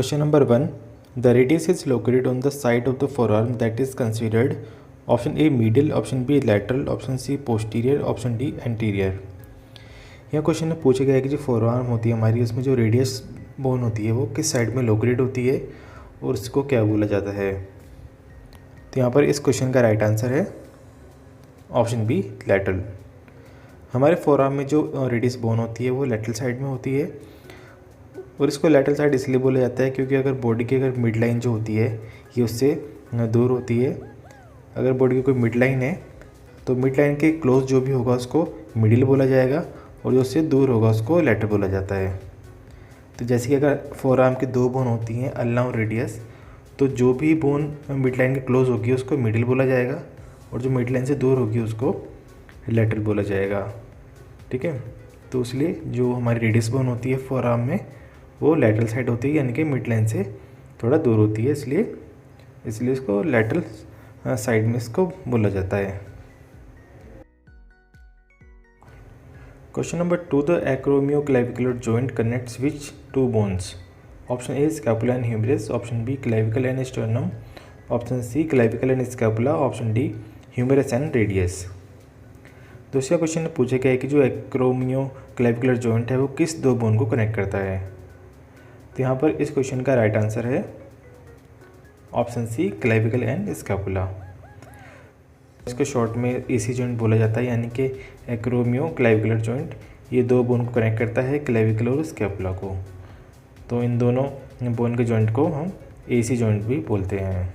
Question number 1, the radius is located on the side of the forearm that is considered option A middle, option B lateral, option C posterior, option D anterior. यह question में पूछा गया है कि जो forearm होती है हमारी, उसमें जो रेडियस बोन होती है वो किस साइड में लोकेटेड होती है और उसको क्या बोला जाता है। तो यहाँ पर इस क्वेश्चन का राइट आंसर है ऑप्शन बी लैटरल। हमारे फोरआर्म में जो रेडियस बोन होती है वो लैटरल साइड में होती है और इसको लैटरल साइड इसलिए बोला जाता है क्योंकि अगर बॉडी की अगर मिड लाइन जो होती है ये उससे दूर होती है। अगर बॉडी की कोई मिड लाइन है तो मिड लाइन के क्लोज जो भी होगा उसको मिडिल बोला जाएगा और जो उससे दूर होगा उसको लैटरल बोला जाता है। तो जैसे कि अगर फोरआर्म की दो बोन होती हैं अल्ना और रेडियस, तो जो भी बोन मिड लाइन के क्लोज होगी उसको मिडिल बोला जाएगा और जो मिड लाइन से दूर होगी उसको लैटरल बोला जाएगा। ठीक है, तो इसलिए जो हमारी रेडियस बोन होती है फोरआर्म में वो लैटरल साइड होती है, यानी कि मिड लाइन से थोड़ा दूर होती है, इसलिए इसको लैटरल साइड में इसको बोला जाता है। Question number 2, the acromioclavicular joint connects which two bones. Option A scapula and humerus, option B clavicle and sternum, option C clavicle and scapula, option D humerus and radius. दूसरा question में पूछा गया है कि जो एक्रोमियोक्लेविकुलर जॉइंट है वो किस दो बोन को कनेक्ट करता है। तो यहाँ पर इस क्वेश्चन का राइट आंसर है option C clavicle and scapula. इसको शॉर्ट में एसी जॉइंट बोला जाता है, यानी कि एक्रोमियोक्लेविकुलर जॉइंट ये दो बोन को कनेक्ट करता है, क्लेविकल और स्कैपुला को। तो इन दोनों बोन के जॉइंट को हम एसी जॉइंट भी बोलते हैं।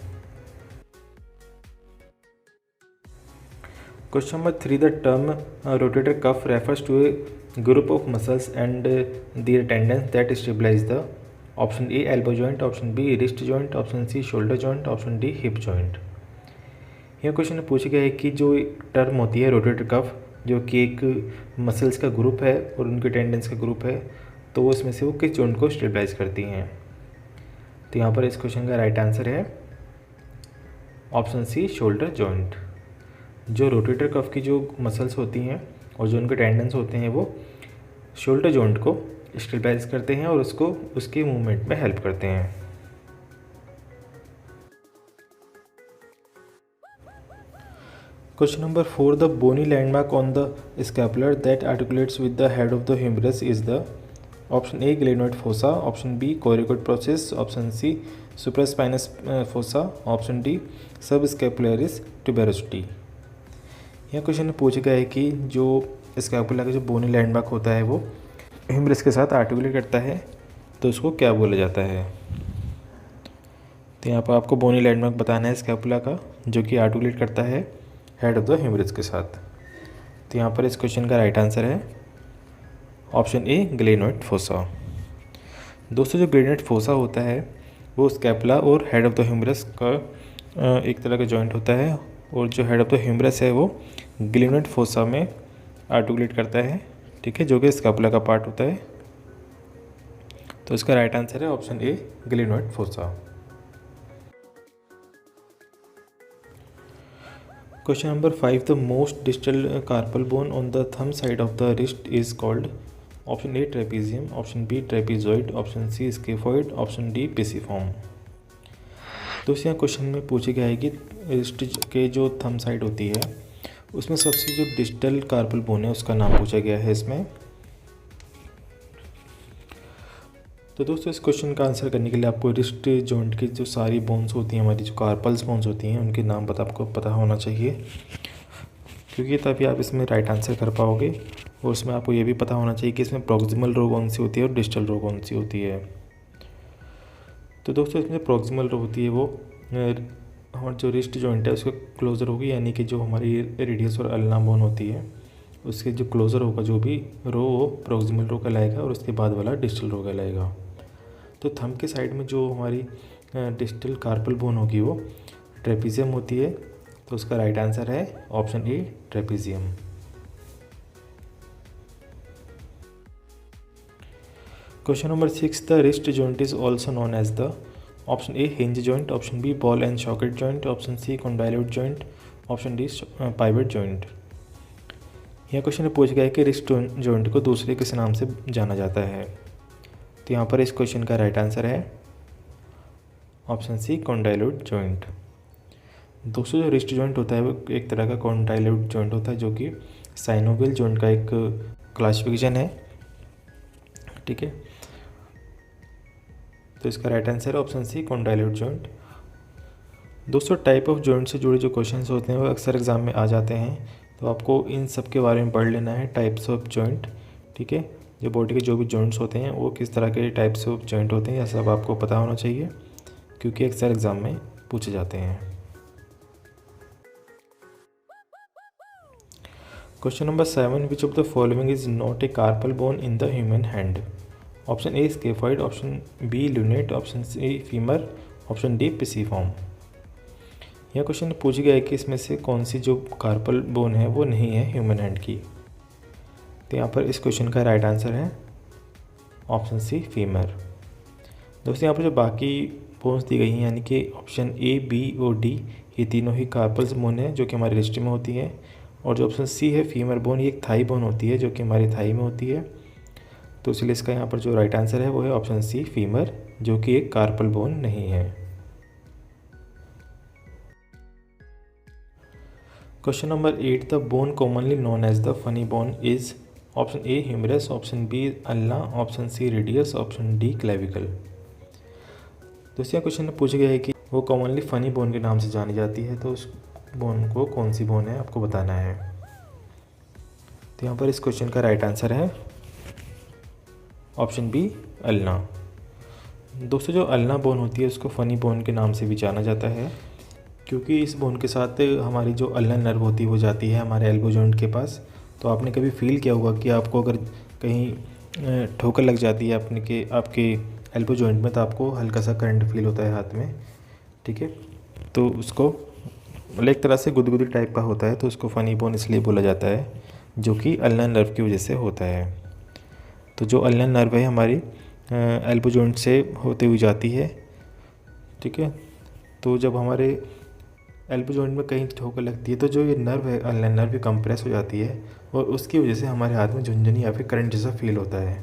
Question number 3, the term rotator cuff refers to a group of muscles and their tendons that stabilise the. Option A elbow joint, option B wrist joint, option C shoulder joint, option D hip joint. यह question में पूछा गया है कि जो term होती है rotator cuff, जो कि एक मसल्स का ग्रुप है और उनके टेंडेंस का ग्रुप है, तो वो उसमें से वो किस जॉइंट को स्टेबलाइज करती हैं। तो यहाँ पर इस क्वेश्चन का राइट आंसर है ऑप्शन सी शोल्डर जॉइंट। जो रोटेटर कफ की जो मसल्स होती हैं और जो उनके टेंडेंस होते हैं वो शोल्डर जॉइंट को स्टेबलाइज करते हैं और उसको उसके मूवमेंट में हेल्प करते हैं। Question number 4, the bony landmark on the scapular that articulates with the head of the humerus is the. Option A glenoid fossa, option B coracoid process, option C supraspinous fossa, option D subscapularis tuberosity. यह question में पूछा गया है कि जो scapula का जो बोनी landmark होता है वो ह्यूमरस के साथ आर्टिकुलेट करता है, तो उसको क्या बोला जाता है। तो यहाँ पर आपको बोनी लैंडमार्क बताना है स्कैपुला का, जो कि आर्टिकुलेट करता है हेड ऑफ द ह्यूमरस के साथ। तो यहाँ पर इस क्वेश्चन का राइट आंसर है ऑप्शन ए ग्लेनोइड फोसा। दोस्तों, जो ग्लेनोइड फोसा होता है वो स्कैपुला और हेड ऑफ द ह्यूमरस का एक तरह का जॉइंट होता है और जो हेड ऑफ द ह्यूमरस है वो ग्लेनोइड फोसा में आर्टिकुलेट करता है। ठीक है, जो कि स्कैपुला का पार्ट होता है। तो इसका राइट आंसर है option A glenoid fossa. Question number 5, the most distal carpal bone on the thumb side of the wrist is called. Option A trapezium, option B trapezoid, option C scaphoid, option D pisiform. तो इस question में पूछा गया है कि wrist के जो thumb side होती है उसमें सबसे जो डिस्टल कार्पल बोन है उसका नाम पूछा गया है इसमें। तो दोस्तों, इस क्वेश्चन का आंसर करने के लिए आपको रिस्ट जॉइंट की जो सारी बोन्स होती हैं, हमारी जो कार्पल्स बोन्स होती हैं, उनके नाम आपको पता होना चाहिए, क्योंकि तभी आप इसमें राइट आंसर कर पाओगे। और उसमें आपको ये भी पता होना चाहिए कि इसमें प्रॉक्सिमल रो कौन सी होती है और डिस्टल रो कौन सी होती है। तो दोस्तों, इसमें प्रॉक्सिमल रो होती है वो हमारा जो रिस्ट जॉइंट है उसके क्लोज़र होगी, यानी कि जो हमारी रेडियस और अल्ना बोन होती है उसके जो क्लोज़र होगा जो भी रो वो प्रॉक्सिमल रो कहलाएगा और उसके बाद वाला डिस्टल रो कहलाएगा। तो थंब के साइड में जो हमारी डिस्टल कार्पल बोन होगी वो ट्रेपीजियम होती है। तो उसका राइट आंसर है option A trapezium. Question number 6, the wrist joint is also known as the. Option A hinge joint, option B ball and socket joint, option C condyloid joint, option D pivot joint. यह question में पूछा गया है कि wrist joint को दूसरे किस नाम से जाना जाता है। तो यहाँ पर इस क्वेश्चन का राइट आंसर है ऑप्शन सी कॉन्डाइल्यूट जॉइंट। दोस्तों जो रिस्ट जॉइंट होता है वो एक तरह का कॉन्डाइल्यूट जॉइंट होता है जो कि साइनोवियल जॉइंट का एक क्लासिफिकेशन है। ठीक है, तो इसका राइट आंसर है ऑप्शन सी कॉन्डाइल्यूट जॉइंट। दोस्तों टाइप ऑफ जॉइंट से जुड़े जो क्वेश्चंस होते हैं वो अक्सर एग्जाम में आ जाते हैं, तो आपको इन सब के बारे में पढ़ लेना है, टाइप्स ऑफ जॉइंट। ठीक है, जो बॉडी के जो भी जॉइंट्स होते हैं वो किस तरह के टाइप्स ऑफ जॉइंट होते हैं, यह सब आपको पता होना चाहिए क्योंकि अक्सर एग्जाम में पूछे जाते हैं। Question number 7, which of the following is not a carpal bone in the human hand? Option A scaphoid, option B lunate, option C femur, option D pisiform. यह क्वेश्चन पूछ गया है कि इसमें से कौन सी जो कार्पल बोन है वो नहीं है ह्यूमन हैंड की। तो यहाँ पर इस क्वेश्चन का राइट आंसर है ऑप्शन सी फीमर। दोस्तों यहाँ पर जो बाकी बोन्स दी गई हैं यानी कि ऑप्शन ए, बी और डी ये तीनों ही कार्पल्स बोन है जो कि हमारे रिस्ट में होती है, और जो ऑप्शन सी है फीमर बोन ये एक थाई बोन होती है जो कि हमारी थाई में होती है। तो इसलिए इसका यहाँ पर जो राइट आंसर है वो है ऑप्शन सी फीमर, जो कि एक कार्पल बोन नहीं है। Question number 8, the bone commonly known as the funny bone is? Option A humerus, option B ulna, option C radius, option D clavicle. दोस्तों क्वेश्चन में पूछा गया है कि वो कॉमनली फनी बोन के नाम से जानी जाती है, तो उस बोन को कौन सी बोन है आपको बताना है। तो यहाँ पर इस क्वेश्चन का राइट आंसर है ऑप्शन बी अल्ना। दोस्तों जो अल्ना बोन होती है उसको फ़नी बोन के नाम से भी जाना जाता है क्योंकि इस बोन के साथ हमारी जो अल्ना नर्व होती है वो जाती है हमारे एल्बो जॉइंट के पास। तो आपने कभी फील किया होगा कि आपको अगर कहीं ठोकर लग जाती है आपके एल्बो जॉइंट में तो आपको हल्का सा करंट फील होता है हाथ में। ठीक है, तो उसको मतलब एक तरह से गुदगुदी टाइप का होता है, तो उसको फ़नी बोन इसलिए बोला जाता है जो कि अल्ना नर्व की वजह से होता है। तो जो अल्ना नर्व है हमारी एल्बो जॉइंट से होते हुए जाती है। ठीक है, तो जब हमारे एल्बो जॉइंट में कहीं ठोकर लगती है तो जो ये नर्व है अल्ना नर्व भी कंप्रेस हो जाती है और उसकी वजह से हमारे हाथ में झुनझुनी या फिर करंट जैसा फील होता है।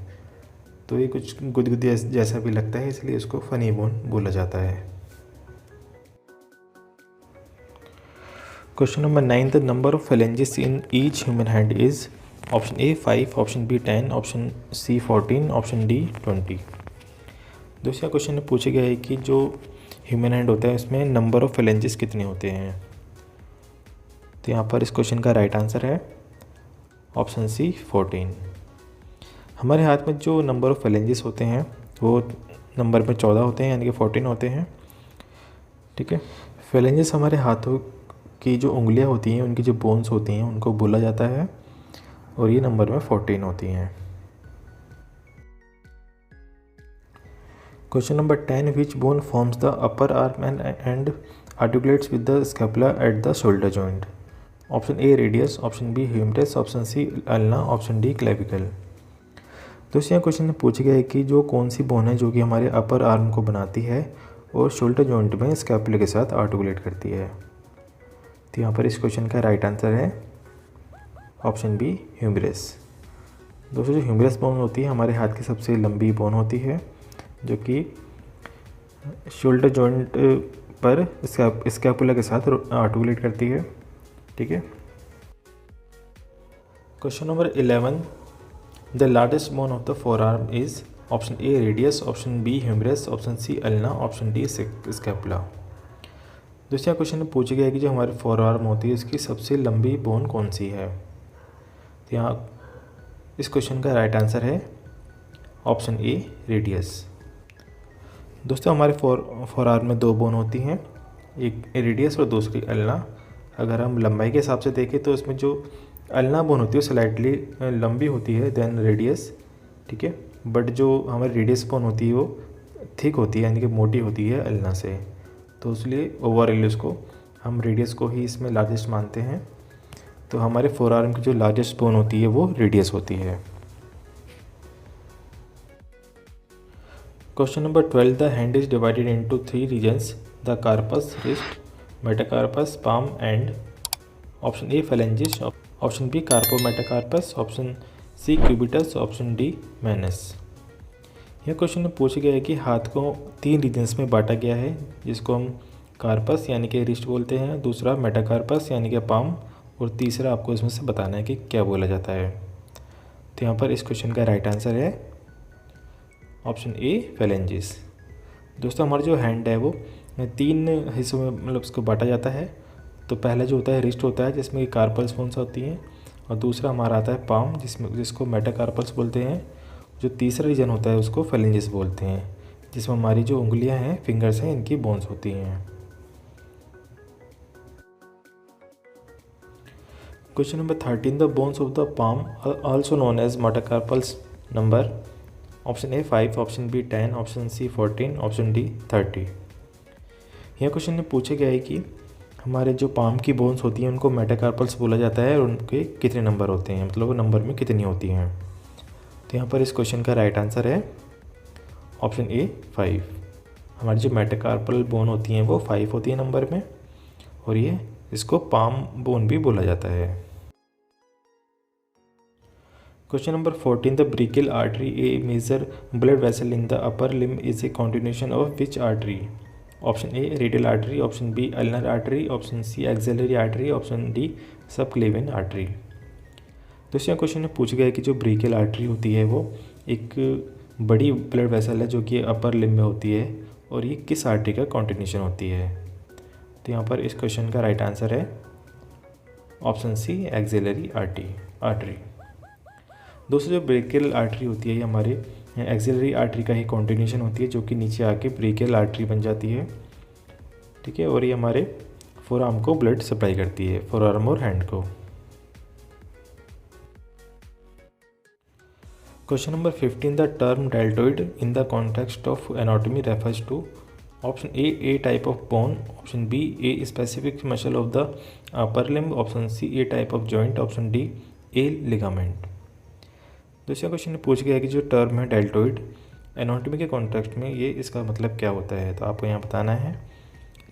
तो ये कुछ गुदगुदी जैसा भी लगता है, इसलिए इसको फ़नी बोन बोला जाता है। Question number 9, the number of phalanges in each human hand is? Option A 5, option B 10, option C 14, option D 20। दूसरा क्वेश्चन में पूछा गया है कि जो ह्यूमन हैंड होता है उसमें नंबर ऑफ phalanges कितने होते हैं। तो यहाँ पर इस क्वेश्चन का राइट आंसर है ऑप्शन सी 14। हमारे हाथ में जो नंबर ऑफ phalanges होते हैं वो नंबर में 14 होते हैं यानी कि 14 होते हैं। ठीक है, phalanges हमारे हाथों की जो उंगलियां होती हैं उनकी जो बोन्स होती हैं उनको बोला जाता है और ये नंबर में 14 होती हैं। Question number 10, which bone forms the upper arm and articulates with the scapula at the shoulder joint? Option A radius, option B humerus, option C ulna, option D clavicle. दोस्तों यहाँ क्वेश्चन में पूछा गया है कि जो कौन सी बोन है जो कि हमारे अपर आर्म को बनाती है और शोल्डर जॉइंट में स्कैपुला के साथ आर्टिकुलेट करती है। तो यहाँ पर इस क्वेश्चन का राइट आंसर है ऑप्शन बी ह्यूमरस। दोस्तों जो ह्यूमरस बोन होती है हमारे हाथ की सबसे लंबी बोन होती है जो कि शोल्डर जॉइंट पर स्कैपुला के साथ आर्टिकुलेट करती है। ठीक है, question number 11, the largest bone of the forearm is? Option A radius, option B humerus, option C ulna, option D scapula. दूसरा क्वेश्चन में पूछा गया है कि जो हमारे फोर आर्म होती है इसकी सबसे लंबी बोन कौन सी है। तो यहाँ इस क्वेश्चन का राइट आंसर है ऑप्शन ए रेडियस। दोस्तों हमारे फोर आर्म में 2 बोन होती हैं, एक रेडियस और दूसरी अल्ना। अगर हम लंबाई के हिसाब से देखें तो इसमें जो अल्ना बोन होती है वो स्लाइटली लंबी होती है देन रेडियस। ठीक है, बट जो हमारी रेडियस बोन होती है वो थिक होती है यानी कि मोटी होती है अल्ना से, तो इसलिए ओवरऑल उसको हम रेडियस को ही इसमें लार्जेस्ट मानते हैं। तो हमारे फोर आर्म की जो लार्जेस्ट बोन होती है वो रेडियस होती है। Question number 12, the hand is divided into 3 regions, the carpus, wrist, metacarpus, palm and? Option A phalanges, option B carpometacarpus, option C cubitus, option D manus. यह question में पूछा गया है कि हाथ को 3 रीजन्स में बांटा गया है, जिसको हम कार्पस यानी कि रिस्ट बोलते हैं, दूसरा मेटाकार्पस यानी कि पाम, और तीसरा आपको इसमें से बताना है कि क्या बोला जाता है। तो यहाँ पर इस क्वेश्चन का राइट आंसर है ऑप्शन ए फेलेंजिस। दोस्तों हमारा जो हैंड है वो 3 हिस्सों में मतलब उसको बांटा जाता है। तो पहला जो होता है रिस्ट होता है, जिसमें कार्पल्स बोन्स होती हैं, और दूसरा हमारा आता है पाम, जिसको मेटाकार्पल्स बोलते हैं। जो तीसरा रीजन होता है उसको फेलेंजिस बोलते हैं, जिसमें हमारी जो उंगलियां हैं, फिंगर्स हैं, इनकी बोन्स होती हैं। Question number 13, the bones of the palm also known as metacarpals number. Option A 5, option B 10, option C 14, option D 30। यह क्वेश्चन में पूछा गया है कि हमारे जो पाम की बोन्स होती हैं उनको मेटाकार्पल्स बोला जाता है, और उनके कितने नंबर होते हैं, मतलब वो नंबर में कितनी होती हैं। तो यहाँ पर इस क्वेश्चन का राइट आंसर है ऑप्शन ए 5। हमारी जो मेटाकार्पल बोन होती हैं वो 5 होती है नंबर में, और ये इसको पाम बोन भी बोला जाता है। Question number 14, the brachial artery a major blood vessel in the upper limb is a continuation of which artery. Option A radial artery, option B ulnar artery, option C axillary artery, option D subclavian artery. दूसरा question में पूछा गया है कि जो brachial artery होती है वो एक बड़ी ब्लड वेसल है जो कि अपर लिम्ब में होती है, और ये किस आर्टरी का कॉन्टिन्यूशन होती है। तो यहाँ पर इस क्वेश्चन का राइट आंसर है ऑप्शन सी एक्सिलरी आर्टरी। दोस्तों जो ब्रेकियल आर्टरी होती है ये हमारे एक्सिलरी आर्टरी का ही कॉन्टिन्यूशन होती है, जो कि नीचे आके ब्रेकियल आर्टरी बन जाती है, ठीक है, और ये हमारे फोर आर्म को ब्लड सप्लाई करती है, फोर आर्म और हैंड को। Question number 15, the term deltoid in the context of anatomy refers to. Option A type of bone, option B a specific muscle of the upper limb, option C a type of joint, option D a ligament. दूसरा question में पूछ गया है कि जो term है deltoid anatomy के context में, ये इसका मतलब क्या होता है। तो आपको यहाँ बताना है,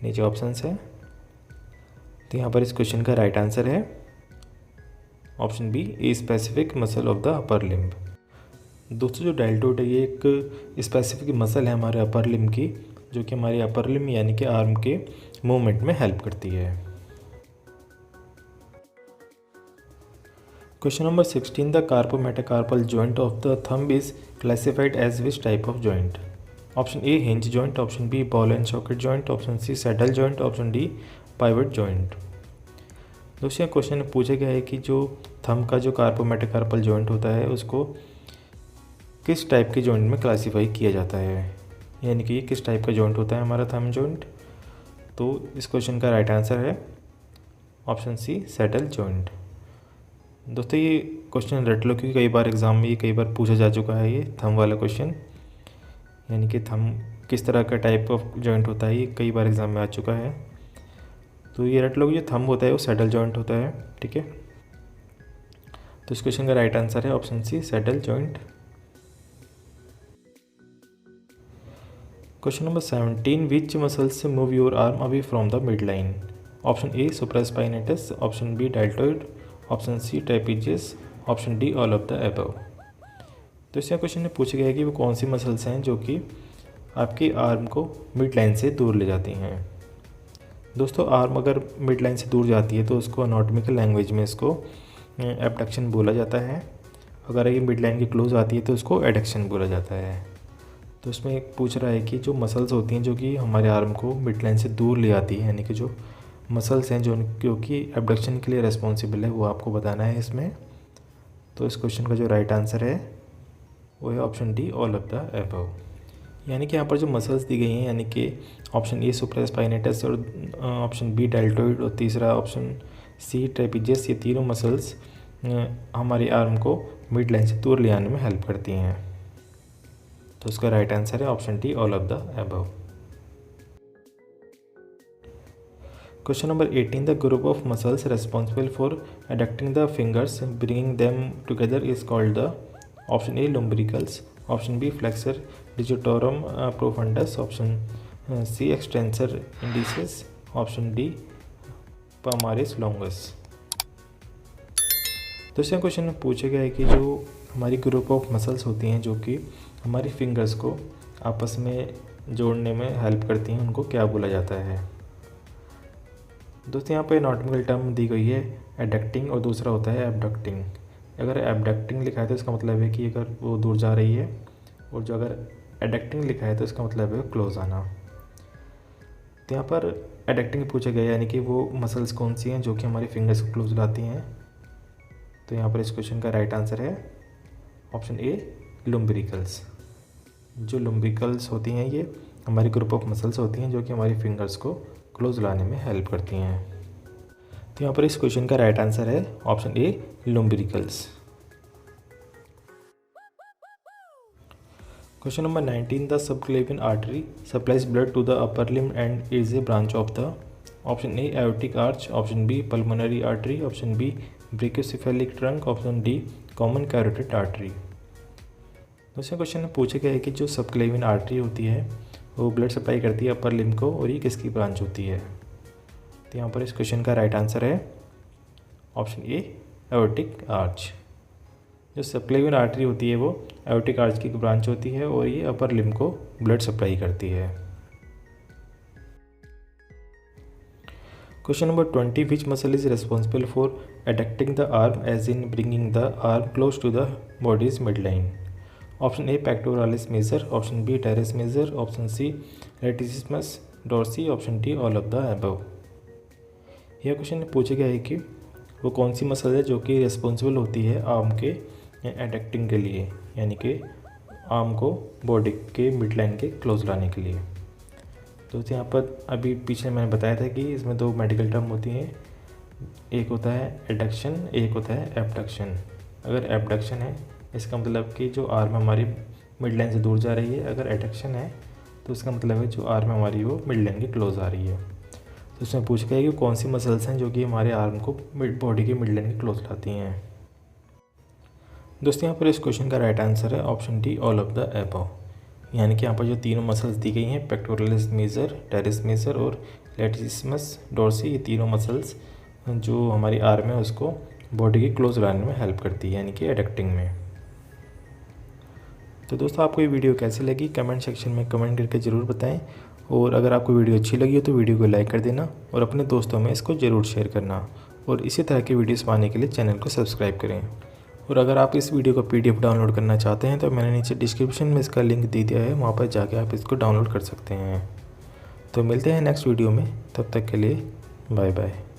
नीचे ऑप्शंस है। तो यहाँ पर इस क्वेश्चन का राइट आंसर है option B a specific muscle of the upper limb. दोस्तों जो डेल्टोइड है ये एक स्पेसिफिक मसल है हमारे अपर लिम्ब की, जो कि हमारे अपर लिम्ब यानी कि आर्म के मूवमेंट में हेल्प करती है। Question number 16, the carpometacarpal joint of the thumb is classified as which type of joint. Option A hinge joint, option B ball and socket joint, option C saddle joint, option D pivot joint. दोस्तों question में पूछा गया है कि जो thumb का जो carpometacarpal joint होता है उसको किस टाइप के जॉइंट में क्लासीफाई किया जाता है, यानी कि किस टाइप का जॉइंट होता है हमारा थंब जॉइंट। तो इस क्वेश्चन का राइट आंसर है ऑप्शन सी सैडल जॉइंट। दोस्तों ये क्वेश्चन रट लो, क्योंकि कई बार एग्ज़ाम में ये कई बार पूछा जा चुका है, ये थंब वाला क्वेश्चन, यानी कि थंब किस तरह का टाइप ऑफ जॉइंट होता है, ये कई बार एग्ज़ाम में आ चुका है। तो ये रट लो कि जो थंब होता है वो सैडल जॉइंट होता है, ठीक है। तो इस क्वेश्चन का राइट आंसर है option C saddle joint. Question number 17, which muscles move your arm away from the mid line. Option A supraspinatus, option B deltoid, option C trapezius, option D all of the above. तो इस question में पूछा गया है कि वो कौन सी muscles हैं जो कि आपकी आर्म को मिड लाइन से दूर ले जाती हैं। दोस्तों आर्म अगर मिड लाइन से दूर जाती है तो उसको एनाटॉमिकल लैंग्वेज में इसको एबडक्शन बोला जाता है। अगर ये मिड लाइन के क्लोज आती है तो उसको एडक्शन बोला जाता है। तो इसमें पूछ रहा है कि जो मसल्स होती हैं जो कि हमारे आर्म को मिड लाइन से दूर ले आती है, यानी कि जो मसल्स हैं जो कि एबडक्शन के लिए रिस्पॉन्सिबल है, वो आपको बताना है इसमें। तो इस क्वेश्चन का जो राइट आंसर है वो है option D all of the above. यानी कि यहाँ पर जो मसल्स दी गई हैं, यानी कि ऑप्शन ए सुप्रास्पाइनेटस और ऑप्शन बी डेल्टोइड और तीसरा ऑप्शन सी ट्रेपीजियस, ये तीनों मसल्स हमारे आर्म को मिड लाइन से दूर ले आने में हेल्प करती हैं। तो इसका राइट आंसर है option D all of the above. Question number 18, the group of muscles responsible for adducting the fingers bringing them together is called the. Option A lumbricals, option B flexor digitorum profundus, option C extensor indicis, option D palmaris longus. दूसरे question में पूछा गया है कि जो हमारी group of muscles होती हैं जो कि हमारी फिंगर्स को आपस में जोड़ने में हेल्प करती हैं, उनको क्या बोला जाता है? दोस्तों यहाँ पे एनाटॉमिकल टर्म दी गई है एडक्टिंग और दूसरा होता है एबडक्टिंग। अगर एबडक्टिंग लिखा है तो इसका मतलब है कि अगर वो दूर जा रही है, और जो अगर एडक्टिंग लिखा है तो इसका मतलब है क्लोज आना। तो यहाँ पर एडक्टिंग पूछा गया, यानी कि वो मसल्स कौन सी हैं जो कि हमारी फिंगर्स को क्लोज लाती हैं। तो यहाँ पर इस क्वेश्चन का राइट आंसर है ऑप्शन ए, लुम्ब्रिकल्स। जो लुम्ब्रिकल्स होती हैं ये हमारी ग्रुप ऑफ मसल्स होती हैं जो कि हमारी फिंगर्स को क्लोज लाने में हेल्प करती हैं। तो यहाँ पर इस क्वेश्चन का राइट आंसर है option A, lumbricals. Question number 19, the subclavian artery supplies blood to the upper limb and is a branch of the option A, aortic arch, option B, pulmonary artery, option B, brachiocephalic trunk, option D, common carotid artery. दूसरे question में पूछा गया है कि जो subclavian artery होती है वो ब्लड सप्लाई करती है अपर लिम्ब को, और ये किसकी ब्रांच होती है? तो यहाँ पर इस क्वेश्चन का राइट आंसर है ऑप्शन ए, एओर्टिक आर्च। जो सबक्लेवियन आर्टरी होती है वो एओर्टिक आर्च की ब्रांच होती है और ये अपर लिम्ब को ब्लड सप्लाई करती है। Question number 20, which muscle is responsible for adducting the arm as in bringing the arm close to the body's mid line? Option A, pectoralis major, option B, teres major, option C, latissimus dorsi, option D, all of the above. यह question पूछा गया है कि वो कौन सी muscle है जो कि रिस्पॉन्सिबल होती है आर्म के एडक्टिंग के लिए, यानी कि आर्म को बॉडी के मिड लाइन के क्लोज लाने के लिए। तो यहाँ पर अभी पीछे मैंने बताया था कि इसमें दो मेडिकल टर्म होती हैं, एक होता है एडक्शन, एक होता है एबडक्शन। अगर एबडक्शन है इसका मतलब कि जो आर्म हमारी मिड लाइन से दूर जा रही है, अगर एडक्शन है तो इसका मतलब है जो आर्म हमारी वो मिड लाइन के क्लोज आ रही है। तो उसमें पूछ गया कि कौन सी मसल्स हैं जो कि हमारे आर्म को बॉडी के मिड लाइन के क्लोज लाती हैं। दोस्तों यहाँ पर इस क्वेश्चन का राइट आंसर है option D, all of the above. यानी कि यहाँ पर जो तीनों मसल्स दी गई हैं, पेक्टोरालिस मेजर, टेरेस मेजर और लेटिसिमस डोर्सी, ये तीनों मसल्स जो हमारी आर्म है उसको बॉडी के क्लोज लाने में हेल्प करती है, यानी कि एडक्टिंग में। तो दोस्तों आपको ये वीडियो कैसी लगी कमेंट सेक्शन में कमेंट करके ज़रूर बताएं, और अगर आपको वीडियो अच्छी लगी हो तो वीडियो को लाइक कर देना और अपने दोस्तों में इसको ज़रूर शेयर करना, और इसी तरह की वीडियोस पाने के लिए चैनल को सब्सक्राइब करें। और अगर आप इस वीडियो का PDF डाउनलोड करना चाहते हैं तो मैंने नीचे डिस्क्रिप्शन में इसका लिंक दे दिया है, वहाँ पर जाके आप इसको डाउनलोड कर सकते हैं। तो मिलते हैं नेक्स्ट वीडियो में, तब तक के लिए बाय बाय।